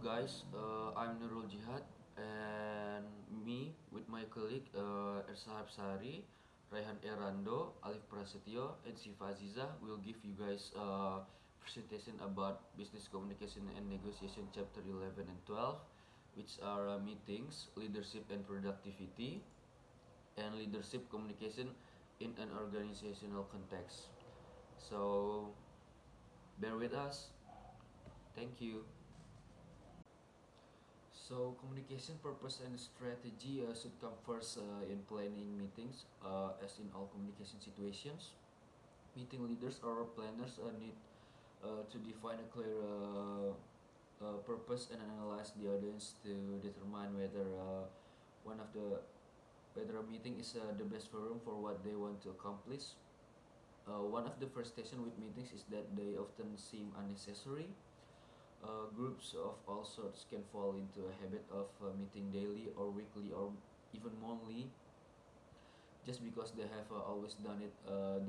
guys, I'm Nurul Jihad and me with my colleague Ersa Hapsari, Raihan Erando, Alif Prasetyo, and Siva Aziza will give you guys a presentation about business communication and negotiation chapter 11 and 12, which are meetings, leadership and productivity, and leadership communication in an organizational context. So bear with us. Thank you. So communication purpose and strategy should come first in planning meetings, as in all communication situations. Meeting leaders or planners need to define a clear purpose and analyze the audience to determine one of the whether a meeting is the best forum for what they want to accomplish. One of the frustration with meetings is that they often seem unnecessary. Groups of all sorts can fall into a habit of meeting daily or weekly or even monthly just because they have always done it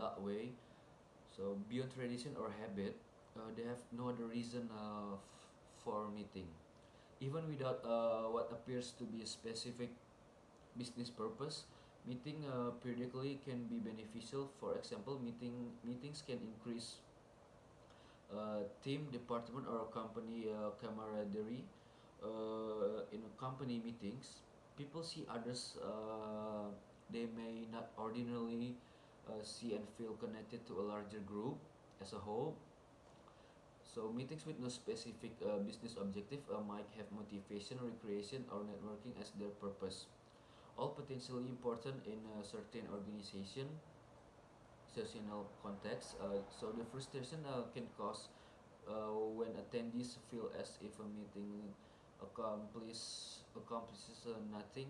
that way. So beyond tradition or habit, they have no other reason for meeting. Even without what appears to be a specific business purpose, meeting periodically can be beneficial. For example, meetings can increase team, department, or company camaraderie. In company meetings, people see others they may not ordinarily see and feel connected to a larger group as a whole. So meetings with no specific business objective might have motivation, recreation, or networking as their purpose. All potentially important in a certain organization, seasonal context. So the frustration can cause when attendees feel as if a meeting accomplishes nothing,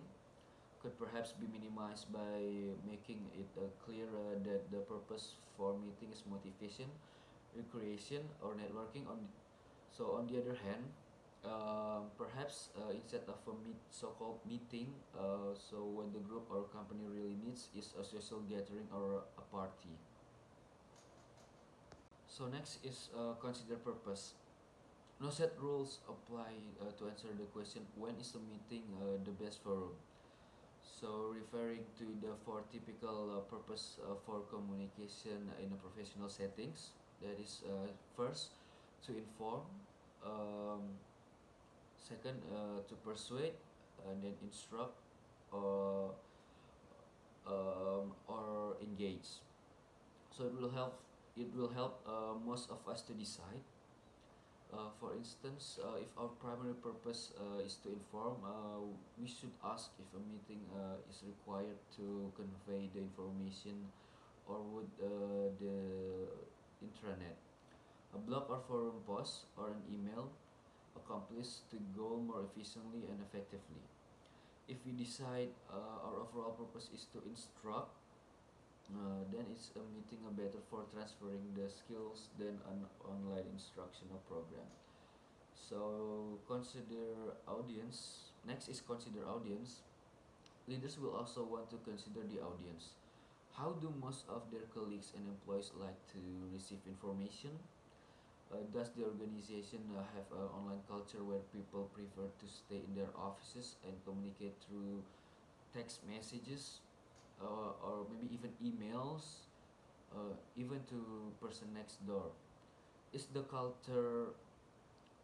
could perhaps be minimized by making it clear that the purpose for meeting is motivation, recreation, or networking. On the other hand, perhaps instead of a so-called meeting, so when the group or company really needs is a social gathering or a party. So next is consider purpose. No set rules apply to answer the question when is a meeting the best forum. So referring to the four typical purpose for communication in a professional settings, that is first to inform, um, second to persuade, and then instruct or engage. So it will help most of us to decide. For instance, if our primary purpose is to inform, we should ask if a meeting is required to convey the information, or would the intranet, a blog or forum post, or an email accomplish the goal more efficiently and effectively. If we decide our overall purpose is to instruct, then it's a meeting better for transferring the skills than an online instructional program. So consider audience. Next is consider audience. Leaders will also want to consider the audience. How do most of their colleagues and employees like to receive information? Does the organization have an online culture where people prefer to stay in their offices and communicate through text messages, or maybe even emails, even to person next door? Is the culture,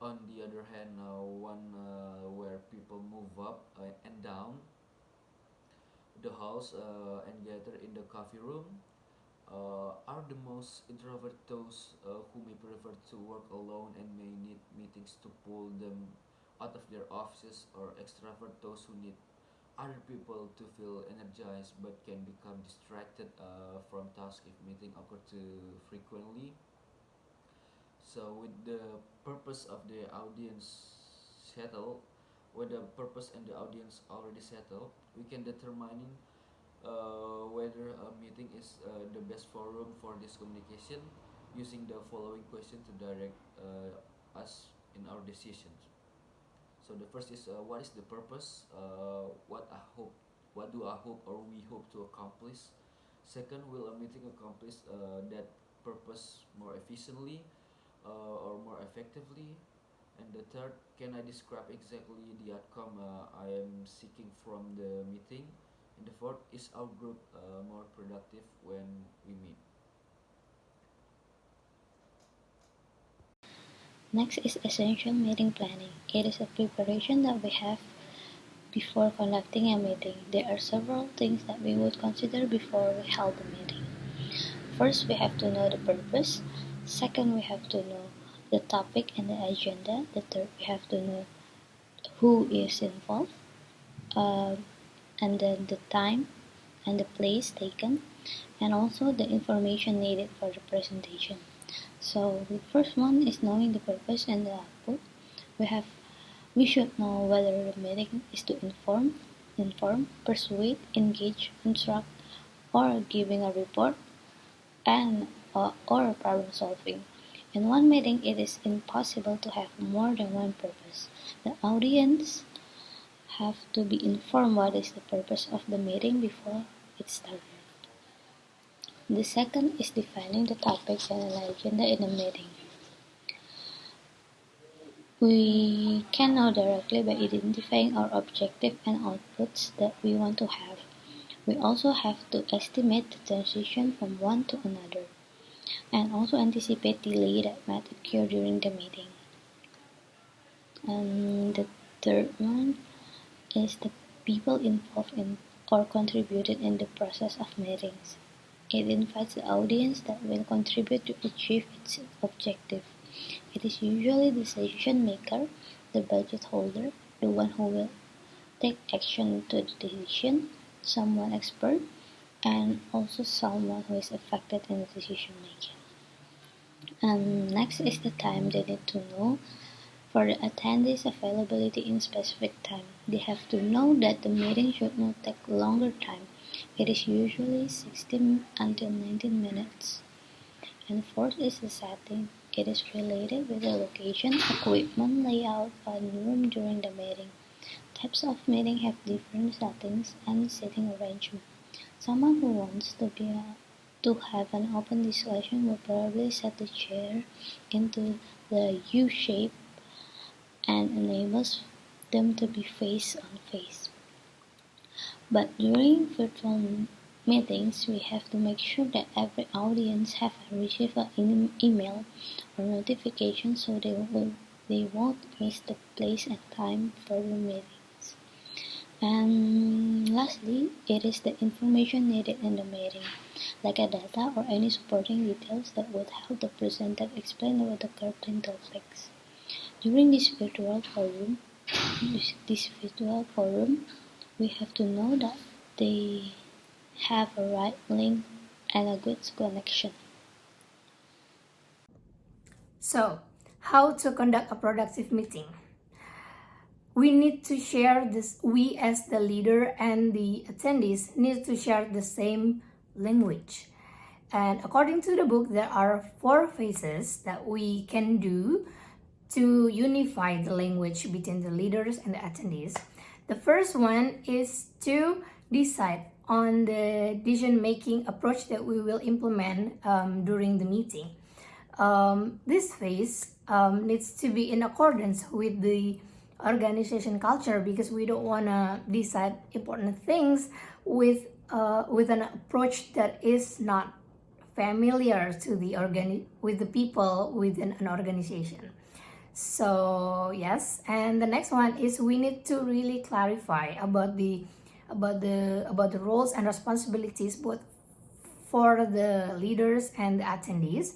on the other hand, one where people move up and down the halls and gather in the coffee room? Are the most introvert those who may prefer to work alone and may need meetings to pull them out of their offices, or extrovert those who need other people to feel energized but can become distracted from tasks if meeting occur too frequently? So with the purpose of the audience settled, when the purpose and the audience already settled, we can determine whether a meeting is the best forum for this communication using the following question to direct us in our decisions. So the first is what is the purpose? What do I hope or we hope to accomplish? Second, will a meeting accomplish that purpose more efficiently or more effectively? And the third, can I describe exactly the outcome I am seeking from the meeting? And the fourth, is our group more productive when we meet? Next is essential meeting planning. It is a preparation that we have before conducting a meeting. There are several things that we would consider before we held the meeting. First, we have to know the purpose. Second, we have to know the topic and the agenda. The third, we have to know who is involved, and then the time and the place taken, and also the information needed for the presentation. So the first one is knowing the purpose and the output. We should know whether the meeting is to inform, persuade, engage, instruct, or giving a report and or problem solving. In one meeting, it is impossible to have more than one purpose. The audience have to be informed what is the purpose of the meeting before it started. The second is defining the topics and an agenda in a meeting. We can know directly by identifying our objective and outputs that we want to have. We also have to estimate the transition from one to another, and also anticipate delay that might occur during the meeting. And the third one is the people involved in or contributed in the process of meetings. It invites the audience that will contribute to achieve its objective. It is usually the decision maker, the budget holder, the one who will take action to the decision, someone expert, and also someone who is affected in the decision making. And next is the time they need to know for the attendees' availability in specific time. They have to know that the meeting should not take longer time. It is usually 16 until 19 minutes. And fourth is the setting. It is related with the location, equipment, layout, and room during the meeting. Types of meeting have different settings and seating arrangement. Someone who wants to have an open discussion will probably set the chair into the U shape and enables them to be face on face. But during virtual meetings, we have to make sure that every audience have received an email or notification so they won't miss the place and time for the meetings. And lastly, it is the information needed in the meeting, like a data or any supporting details that would help the presenter explain about the current topics. During this virtual forum, we have to know that they have a right link and a good connection. So, how to conduct a productive meeting? We need to share this, we as the leader and the attendees need to share the same language. And according to the book, there are 4 phases that we can do to unify the language between the leaders and the attendees. The first one is to decide on the decision-making approach that we will implement during the meeting. This phase needs to be in accordance with the organization culture, because we don't want to decide important things with an approach that is not familiar to with the people within an organization. So yes, and the next one is we need to really clarify about the roles and responsibilities both for the leaders and the attendees.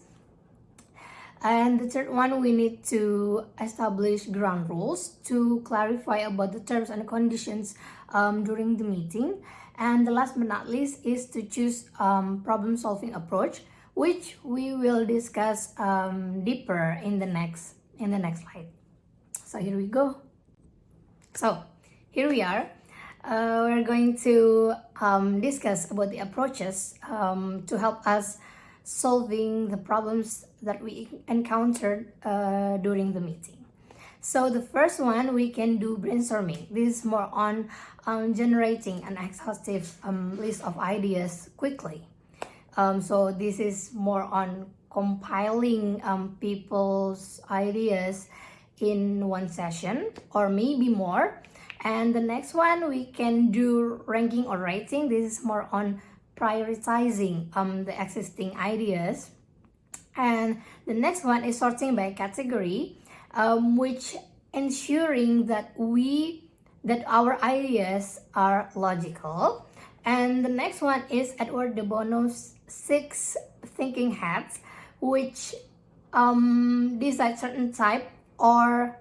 And the third one, we need to establish ground rules to clarify about the terms and conditions during the meeting. And the last but not least is to choose problem solving approach, which we will discuss deeper in the next slide. So here we go. So here we are. We're going to discuss about the approaches to help us solving the problems that we encountered during the meeting. So the first one, we can do brainstorming. This is more on generating an exhaustive list of ideas quickly. So this is more on compiling people's ideas in one session or maybe more. And the next one, we can do ranking or rating. This is more on prioritizing the existing ideas. And the next one is sorting by category, which ensuring that our ideas are logical. And the next one is Edward de Bono's 6 thinking hats, which decide certain type or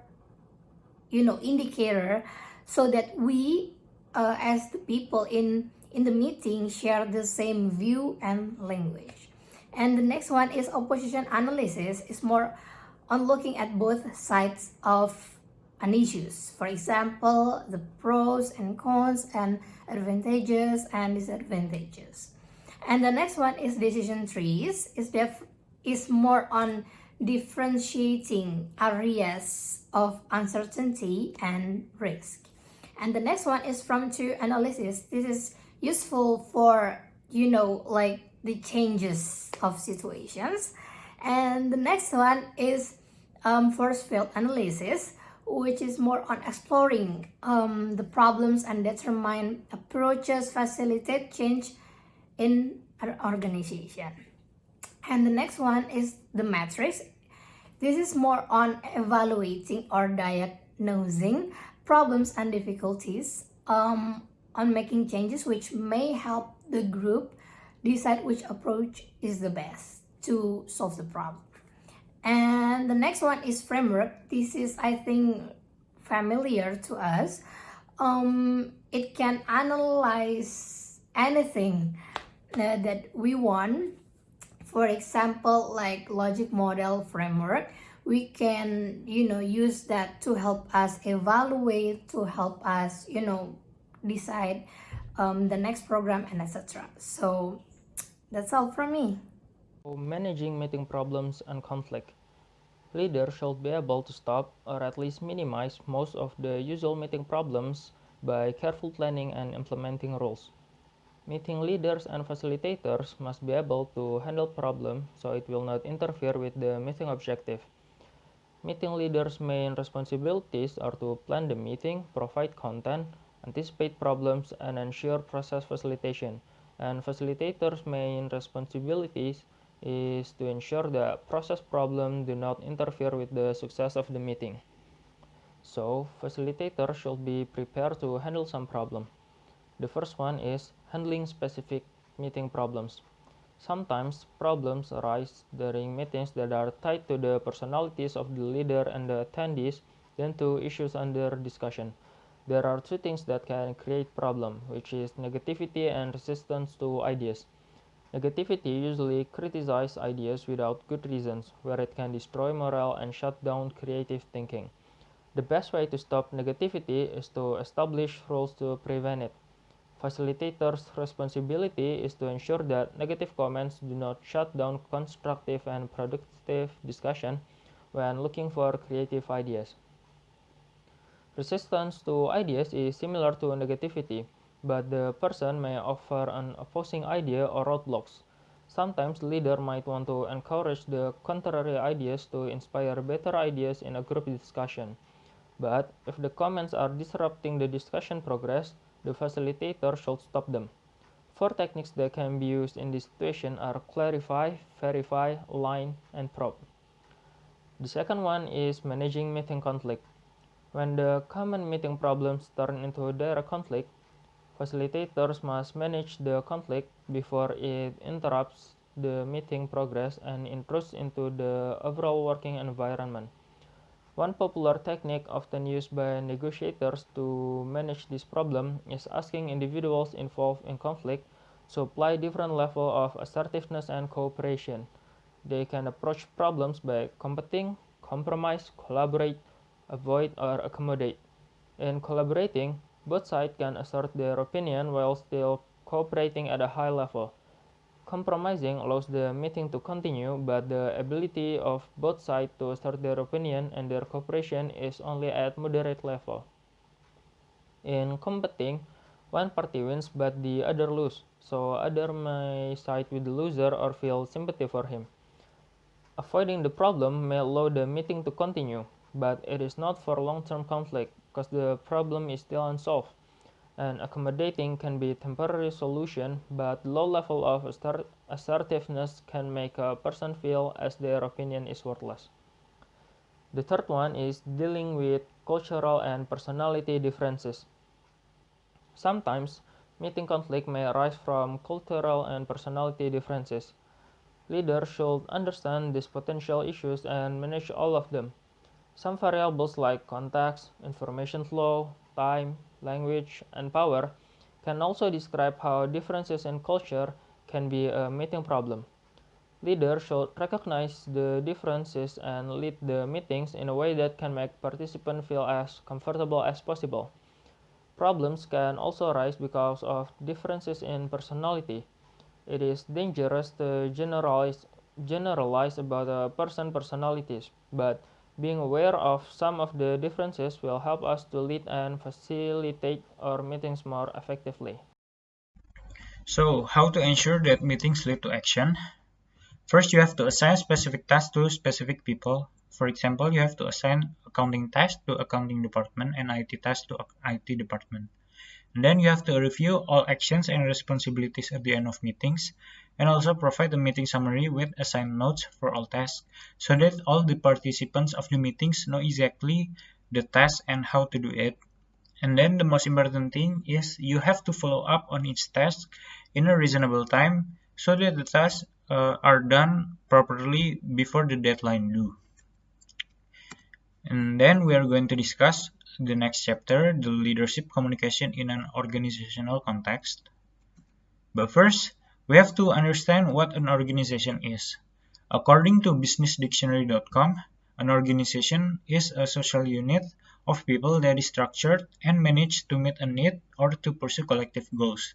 indicator, so that we as the people in the meeting share the same view and language. And the next one is opposition analysis, is more on looking at both sides of an issues. For example, the pros and cons and advantages and disadvantages. And the next one is decision trees, is more on differentiating areas of uncertainty and risk. And the next one is from to analysis. This is useful for like the changes of situations. And the next one is force field analysis, which is more on exploring the problems and determine approaches facilitate change in an organization. And the next one is the matrix. This is more on evaluating or diagnosing problems and difficulties, on making changes which may help the group decide which approach is the best to solve the problem. And the next one is framework. This is, I think, familiar to us. It can analyze anything that we want. For example, like logic model framework, we can use that to help us evaluate, to help us decide the next program, and etc. So that's all from me. Managing meeting problems and conflict. Leaders should be able to stop or at least minimize most of the usual meeting problems by careful planning and implementing rules. Meeting leaders and facilitators must be able to handle problems so it will not interfere with the meeting objective. Meeting leaders' main responsibilities are to plan the meeting, provide content, anticipate problems, and ensure process facilitation. And facilitators' main responsibilities is to ensure that process problems do not interfere with the success of the meeting. So, facilitators should be prepared to handle some problem. The first one is handling specific meeting problems. Sometimes problems arise during meetings that are tied to the personalities of the leader and the attendees than to issues under discussion. There are 2 things that can create problem, which is negativity and resistance to ideas. Negativity usually criticizes ideas without good reasons, where it can destroy morale and shut down creative thinking. The best way to stop negativity is to establish rules to prevent it. Facilitators' responsibility is to ensure that negative comments do not shut down constructive and productive discussion when looking for creative ideas. Resistance to ideas is similar to negativity, but the person may offer an opposing idea or roadblocks. Sometimes the leader might want to encourage the contrary ideas to inspire better ideas in a group discussion. But if the comments are disrupting the discussion progress, the facilitator should stop them. 4 techniques that can be used in this situation are clarify, verify, align, and probe. The second one is managing meeting conflict. When the common meeting problems turn into direct conflict, facilitators must manage the conflict before it interrupts the meeting progress and intrudes into the overall working environment. One popular technique often used by negotiators to manage this problem is asking individuals involved in conflict to apply different levels of assertiveness and cooperation. They can approach problems by competing, compromise, collaborate, avoid, or accommodate. In collaborating, both sides can assert their opinion while still cooperating at a high level. Compromising allows the meeting to continue, but the ability of both sides to assert their opinion and their cooperation is only at moderate level. In competing, one party wins but the other loses, so other may side with the loser or feel sympathy for him. Avoiding the problem may allow the meeting to continue. but it is not for long-term conflict because the problem is still unsolved. And accommodating can be a temporary solution, but low level of assertiveness can make a person feel as their opinion is worthless. The third one is dealing with cultural and personality differences. Sometimes, meeting conflict may arise from cultural and personality differences. Leaders should understand these potential issues and manage all of them. Some variables like context, information flow, time, language, and power can also describe how differences in culture can be a meeting problem. Leaders should recognize the differences and lead the meetings in a way that can make participants feel as comfortable as possible. Problems can also arise because of differences in personality. It is dangerous to generalize about a person's personalities, but being aware of some of the differences will help us to lead and facilitate our meetings more effectively. So, how to ensure that meetings lead to action? First, you have to assign specific tasks to specific people. For example, you have to assign accounting tasks to accounting department and IT tasks to IT department. And then you have to review all actions and responsibilities at the end of meetings, and also provide a meeting summary with assigned notes for all tasks, so that all the participants of the meetings know exactly the task and how to do it. And then the most important thing is you have to follow up on each task in a reasonable time, so that the tasks are done properly before the deadline due. And then we are going to discuss the next chapter, the leadership communication in an organizational context. But first, we have to understand what an organization is. According to businessdictionary.com, an organization is a social unit of people that is structured and managed to meet a need or to pursue collective goals.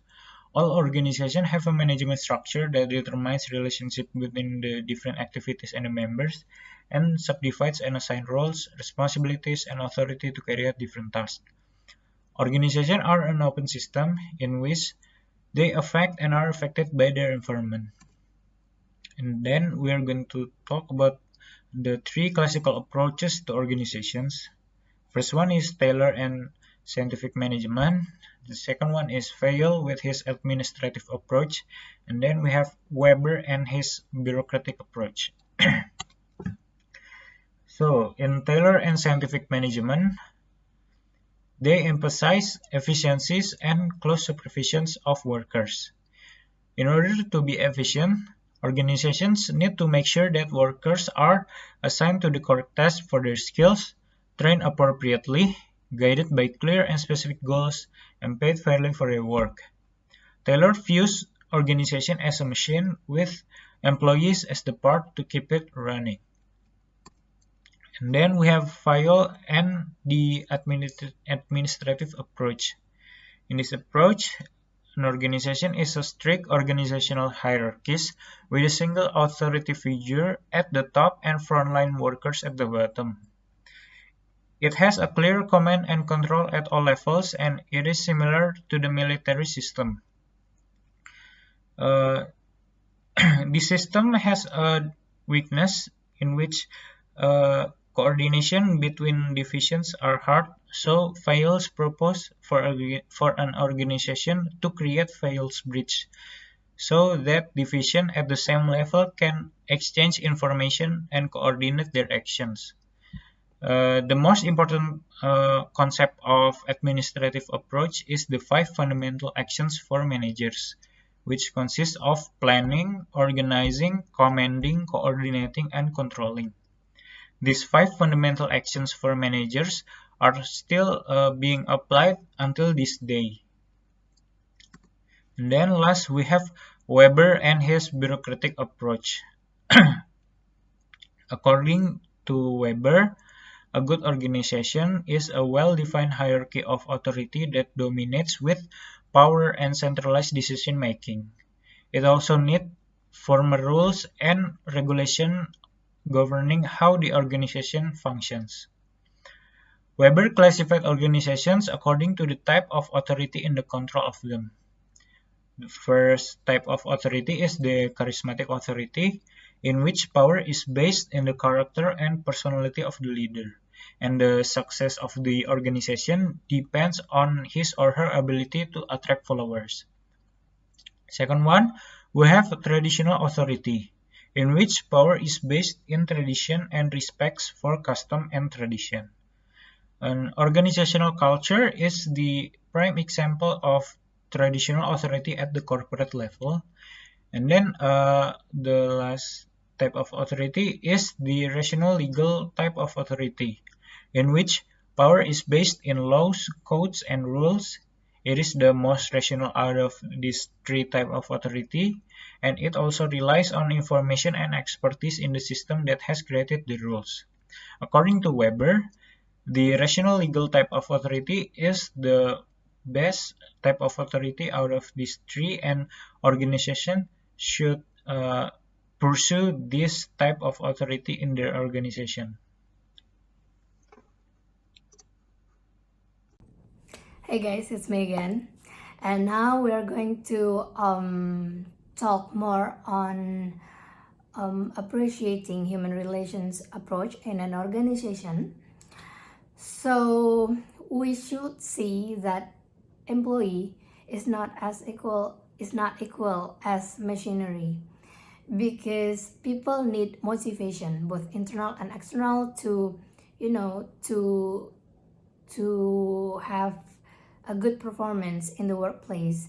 All organizations have a management structure that determines relationship between the different activities and the members, and subdivides and assigns roles, responsibilities, and authority to carry out different tasks. Organizations are an open system in which they affect and are affected by their environment. And then we are going to talk about the three classical approaches to organizations. First one is Taylor and scientific management. The second one is Fayol with his administrative approach. And then we have Weber and his bureaucratic approach. So, in Taylor and scientific management, they emphasize efficiencies and close supervisions of workers. In order to be efficient, organizations need to make sure that workers are assigned to the correct tasks for their skills, trained appropriately, guided by clear and specific goals, and paid fairly for their work. Taylor views organization as a machine with employees as the part to keep it running. And then we have Fayol and the administrative approach. In this approach, an organization is a strict organizational hierarchies with a single authority figure at the top and frontline workers at the bottom. It has a clear command and control at all levels, and it is similar to the military system. The system has a weakness in which coordination between divisions are hard, so Fayol's propose for an organization to create Fayol's bridge, so that division at the same level can exchange information and coordinate their actions. The most important concept of administrative approach is the 5 fundamental actions for managers, which consist of planning, organizing, commanding, coordinating, and controlling. These 5 fundamental actions for managers are still being applied until this day. And then last we have Weber and his bureaucratic approach. According to Weber, a good organization is a well-defined hierarchy of authority that dominates with power and centralized decision-making. It also needs formal rules and regulation governing how the organization functions. Weber classified organizations according to the type of authority and the control of them. The first type of authority is the charismatic authority, in which power is based in the character and personality of the leader. and the success of the organization depends on his or her ability to attract followers. Second one, we have traditional authority, in which power is based in tradition and respects for custom and tradition. An organizational culture is the prime example of traditional authority at the corporate level. And then the last type of authority is the rational legal type of authority, in which power is based in laws, codes, and rules. It is the most rational out of these three types of authority, and it also relies on information and expertise in the system that has created the rules. According to Weber, the rational legal type of authority is the best type of authority out of these three, and organization should pursue this type of authority in their organization. Hey guys, it's me again, and now we are going to talk more on appreciating human relations approach in an organization. So we should see that employee is not equal as machinery, because people need motivation, both internal and external, to to have a good performance in the workplace.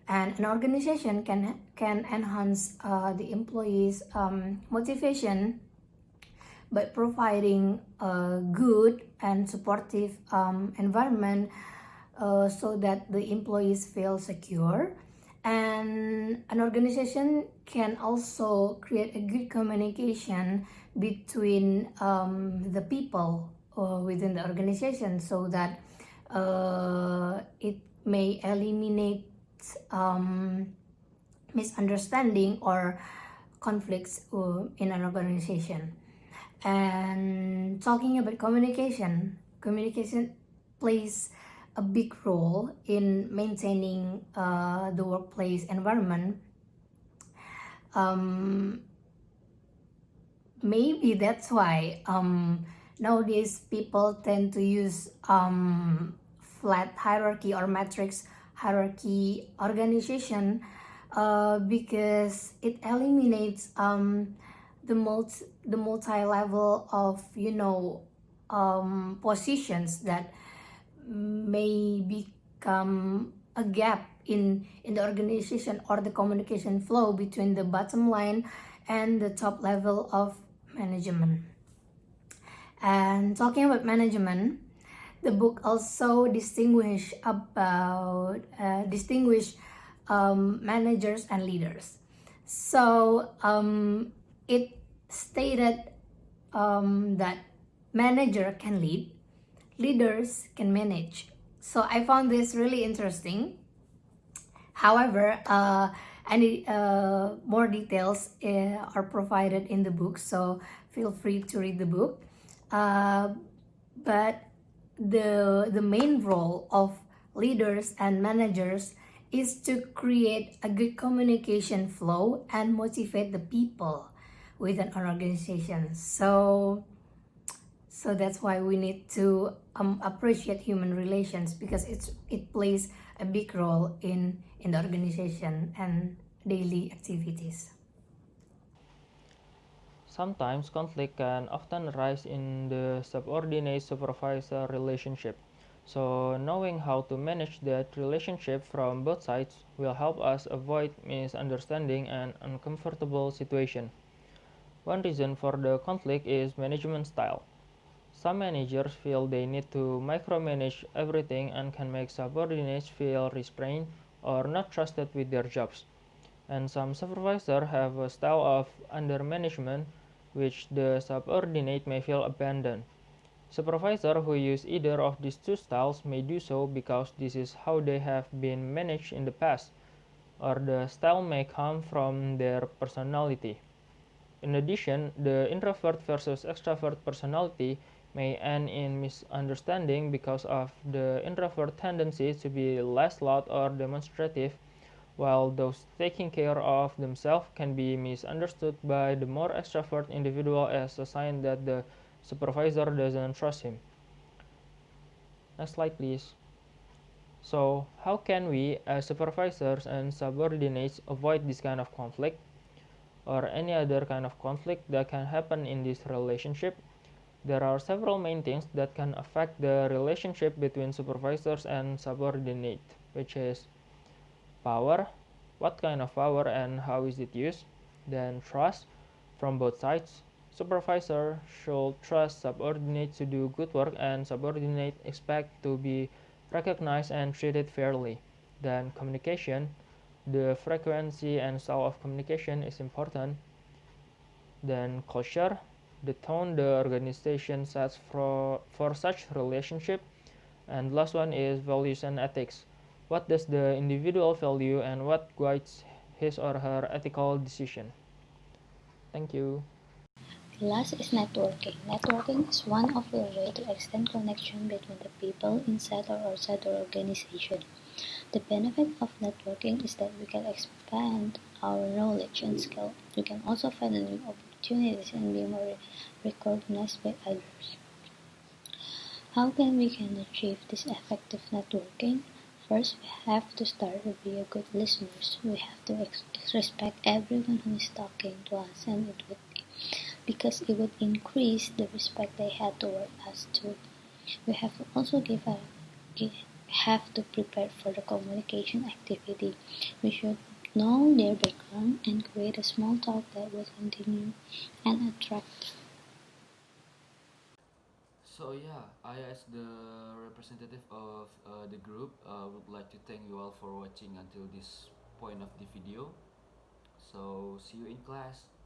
And an organization can enhance the employees' motivation by providing a good and supportive environment, so that the employees feel secure. And an organization can also create a good communication between the people within the organization, so that it may eliminate misunderstanding or conflicts in an organization. And talking about communication plays a big role in maintaining the workplace environment. Maybe that's why nowadays people tend to use flat hierarchy or matrix hierarchy organization, because it eliminates the multi-level of positions that may become a gap in the organization or the communication flow between the bottom line and the top level of management. And talking about management, the book also distinguish managers and leaders. So it stated that manager can lead, leaders can manage. So I found this really interesting. However, any more details are provided in the book, so feel free to read the book. But the main role of leaders and managers is to create a good communication flow and motivate the people within an organization. So that's why we need to appreciate human relations, because it plays a big role in the organization and daily activities. Sometimes conflict can often arise in the subordinate-supervisor relationship. So knowing how to manage that relationship from both sides will help us avoid misunderstanding and uncomfortable situation. One reason for the conflict is management style. Some managers feel they need to micromanage everything and can make subordinates feel restrained or not trusted with their jobs. And some supervisors have a style of undermanagement, which the subordinate may feel abandoned. Supervisors who use either of these two styles may do so because this is how they have been managed in the past, or the style may come from their personality. In addition, the introvert versus extrovert personality may end in misunderstanding because of the introvert tendency to be less loud or demonstrative, while those taking care of themselves can be misunderstood by the more extrovert individual as a sign that the supervisor doesn't trust him. Next slide, please. So, how can we, as supervisors and subordinates, avoid this kind of conflict or any other kind of conflict that can happen in this relationship? There are several main things that can affect the relationship between supervisors and subordinate, which is power, what kind of power and how is it used, then trust from both sides. Supervisor should trust subordinate to do good work and subordinate expect to be recognized and treated fairly. Then communication, the frequency and style of communication is important. Then culture, the tone the organization sets for such relationship. And last one is values and ethics. What does the individual value and what guides his or her ethical decision? Thank you. Last is networking. Networking is one of the ways to extend connection between the people inside or outside the organization. The benefit of networking is that we can expand our knowledge and skill. We can also find new opportunities and be more recognized by others. How can we achieve this effective networking? First, we have to start with being good listeners. We have to respect everyone who is talking to us, and because it would increase the respect they had toward us too. We have to also have to prepare for the communication activity. We should know their background and create a small talk that will continue and attract. So yeah, I as the representative of the group would like to thank you all for watching until this point of the video. So see you in class.